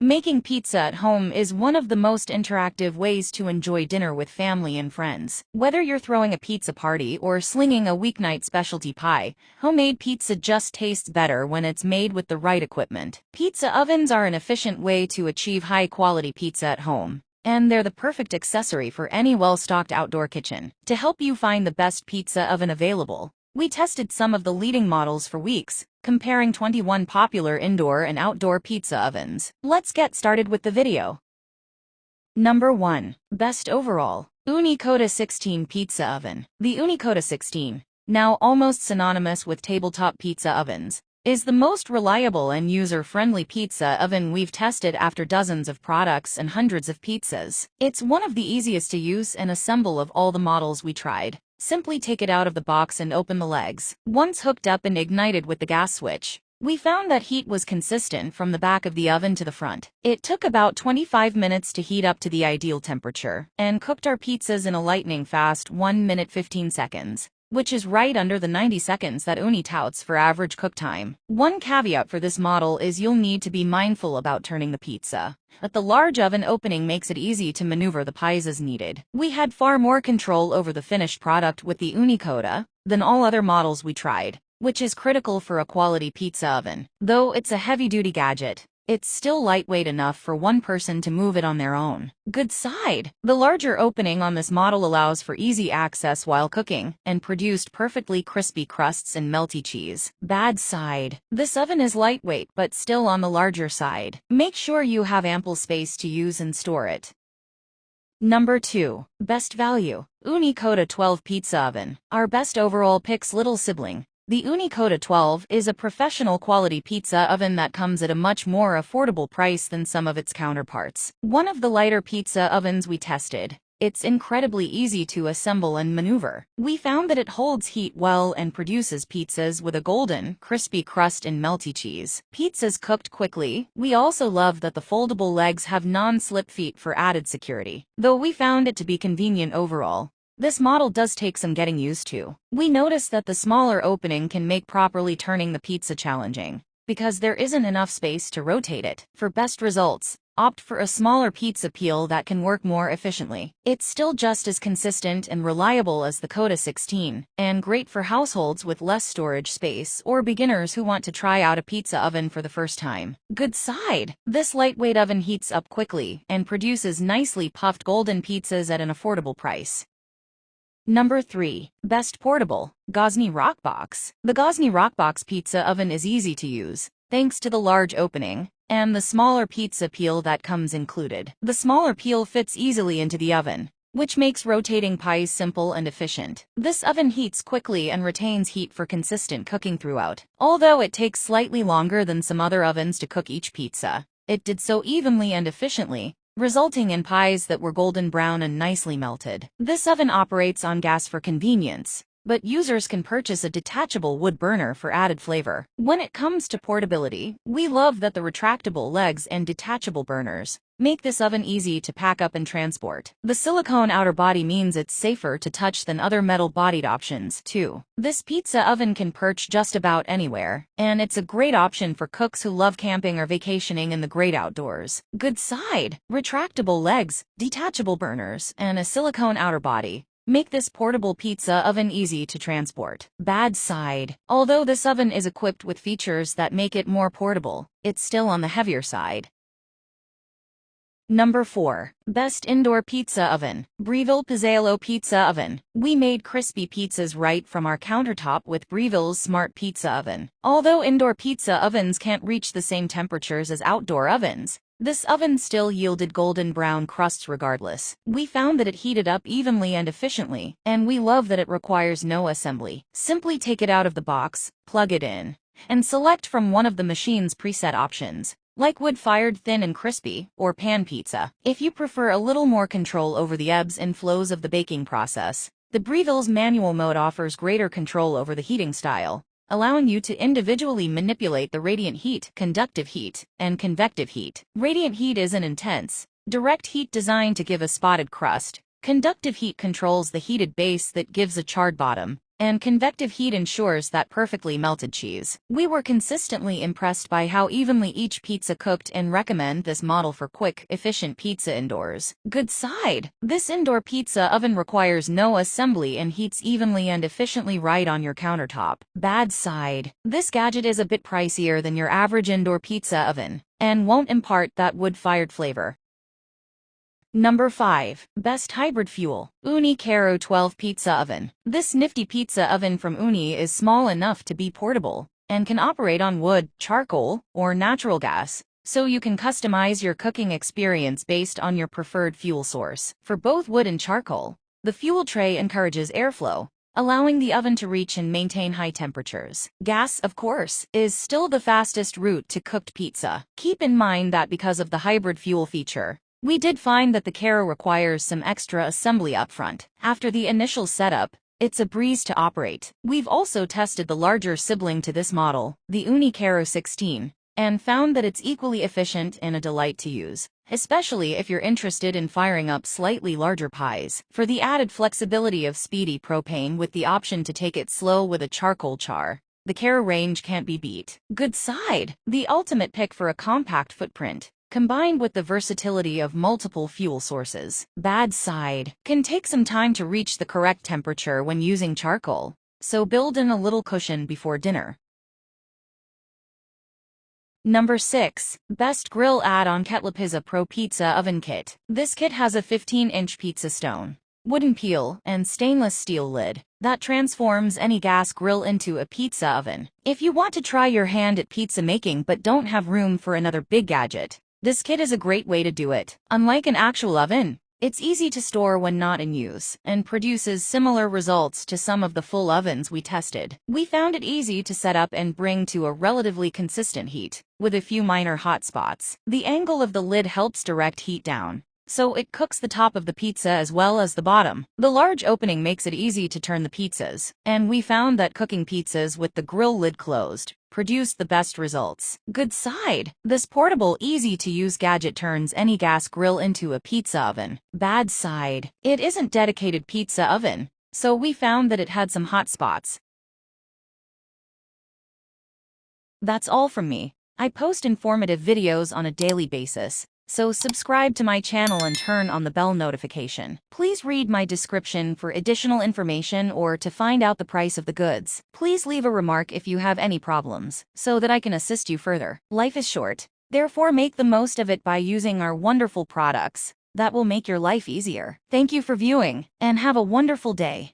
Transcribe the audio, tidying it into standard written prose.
Making pizza at home is one of the most interactive ways to enjoy dinner with family and friends. Whether you're throwing a pizza party or slinging a weeknight specialty pie, homemade pizza just tastes better when it's made with the right equipment. Pizza ovens are an efficient way to achieve high-quality pizza at home, and they're the perfect accessory for any well-stocked outdoor kitchen. To help you find the best pizza oven available, we tested some of the leading models for weeks, comparing 21 popular indoor and outdoor pizza ovens. Let's get started with the video. Number 1. Best overall. Unicoda 16 Pizza Oven. The Unicoda 16, now almost synonymous with tabletop pizza ovens, is the most reliable and user-friendly pizza oven we've tested after dozens of products and hundreds of pizzas. It's one of the easiest to use and assemble of all the models we tried. Simply take it out of the box and open the legs. Once hooked up and ignited with the gas switch, we found that heat was consistent from the back of the oven to the front. It took about 25 minutes to heat up to the ideal temperature, and cooked our pizzas in a lightning fast 1 minute 15 seconds, which is right under the 90 seconds that Uni touts for average cook time. One caveat for this model is you'll need to be mindful about turning the pizza, but the large oven opening makes it easy to maneuver the pies as needed. We had far more control over the finished product with the Unicoda than all other models we tried, which is critical for a quality pizza oven. Though it's a heavy-duty gadget, it's still lightweight enough for one person to move it on their own. Good side. The larger opening on this model allows for easy access while cooking, and produced perfectly crispy crusts and melty cheese. Bad side. This oven is lightweight but still on the larger side. Make sure you have ample space to use and store it. Number 2. Best value. Unicoda 12 Pizza Oven. Our best overall pick's little sibling. The Unicoda 12 is a professional quality pizza oven that comes at a much more affordable price than some of its counterparts. One of the lighter pizza ovens we tested, it's incredibly easy to assemble and maneuver. We found that it holds heat well and produces pizzas with a golden, crispy crust and melty cheese. Pizzas cooked quickly. We also love that the foldable legs have non-slip feet for added security. Though we found it to be convenient overall, this model does take some getting used to. We noticed that the smaller opening can make properly turning the pizza challenging, because there isn't enough space to rotate it. For best results, opt for a smaller pizza peel that can work more efficiently. It's still just as consistent and reliable as the Coda 16, and great for households with less storage space or beginners who want to try out a pizza oven for the first time. Good side. This lightweight oven heats up quickly and produces nicely puffed golden pizzas at an affordable price. Number 3. Best portable. Gosney Rockbox. The Gosney Rockbox pizza oven is easy to use, thanks to the large opening and the smaller pizza peel that comes included. The smaller peel fits easily into the oven, which makes rotating pies simple and efficient. This oven heats quickly and retains heat for consistent cooking throughout. Although it takes slightly longer than some other ovens to cook each pizza, it did so evenly and efficiently, resulting in pies that were golden brown and nicely melted. This oven operates on gas for convenience, but users can purchase a detachable wood burner for added flavor. When it comes to portability, we love that the retractable legs and detachable burners make this oven easy to pack up and transport. The silicone outer body means it's safer to touch than other metal-bodied options, too. This pizza oven can perch just about anywhere, and it's a great option for cooks who love camping or vacationing in the great outdoors. Good side. Retractable legs, detachable burners, and a silicone outer body make this portable pizza oven easy to transport. Bad side. Although this oven is equipped with features that make it more portable, it's still on the heavier side. Number 4. Best Indoor Pizza Oven. Breville Pizzaiolo Pizza Oven. We made crispy pizzas right from our countertop with Breville's Smart Pizza Oven. Although indoor pizza ovens can't reach the same temperatures as outdoor ovens, this oven still yielded golden brown crusts regardless. We found that it heated up evenly and efficiently, and we love that it requires no assembly. Simply take it out of the box, plug it in, and select from one of the machine's preset options, like wood-fired thin and crispy, or pan pizza. If you prefer a little more control over the ebbs and flows of the baking process, the Breville's manual mode offers greater control over the heating style, allowing you to individually manipulate the radiant heat, conductive heat, and convective heat. Radiant heat is an intense, direct heat designed to give a spotted crust. Conductive heat controls the heated base that gives a charred bottom, and convective heat ensures that perfectly melted cheese. We were consistently impressed by how evenly each pizza cooked and recommend this model for quick, efficient pizza indoors. Good side. This indoor pizza oven requires no assembly and heats evenly and efficiently right on your countertop. Bad side. This gadget is a bit pricier than your average indoor pizza oven and won't impart that wood-fired flavor. Number 5. Best Hybrid Fuel. Uni Caro 12 Pizza Oven. This nifty pizza oven from Uni is small enough to be portable and can operate on wood, charcoal, or natural gas, so you can customize your cooking experience based on your preferred fuel source. For both wood and charcoal, the fuel tray encourages airflow, allowing the oven to reach and maintain high temperatures. Gas, of course, is still the fastest route to cooked pizza. Keep in mind that because of the hybrid fuel feature, we did find that the Caro requires some extra assembly upfront. After the initial setup, it's a breeze to operate. We've also tested the larger sibling to this model, the Uni Caro 16, and found that it's equally efficient and a delight to use, especially if you're interested in firing up slightly larger pies. For the added flexibility of speedy propane with the option to take it slow with a charcoal char, the Caro range can't be beat. Good side. The ultimate pick for a compact footprint, combined with the versatility of multiple fuel sources. Bad side. Can take some time to reach the correct temperature when using charcoal, so build in a little cushion before dinner. Number 6. Best Grill Add-on Ketlapizza Pro Pizza Oven Kit. This kit has a 15-inch pizza stone, wooden peel, and stainless steel lid that transforms any gas grill into a pizza oven. If you want to try your hand at pizza making but don't have room for another big gadget, this kit is a great way to do it. Unlike an actual oven, it's easy to store when not in use, and produces similar results to some of the full ovens we tested. We found it easy to set up and bring to a relatively consistent heat, with a few minor hot spots. The angle of the lid helps direct heat down, so it cooks the top of the pizza as well as the bottom. The large opening makes it easy to turn the pizzas, and we found that cooking pizzas with the grill lid closed produced the best results. Good side. This portable, easy-to-use gadget turns any gas grill into a pizza oven. Bad side. It isn't dedicated pizza oven, so we found that it had some hot spots. That's all from me. I post informative videos on a daily basis, so subscribe to my channel and turn on the bell notification. Please read my description for additional information or to find out the price of the goods. Please leave a remark if you have any problems, so that I can assist you further. Life is short, therefore make the most of it by using our wonderful products that will make your life easier. Thank you for viewing, and have a wonderful day.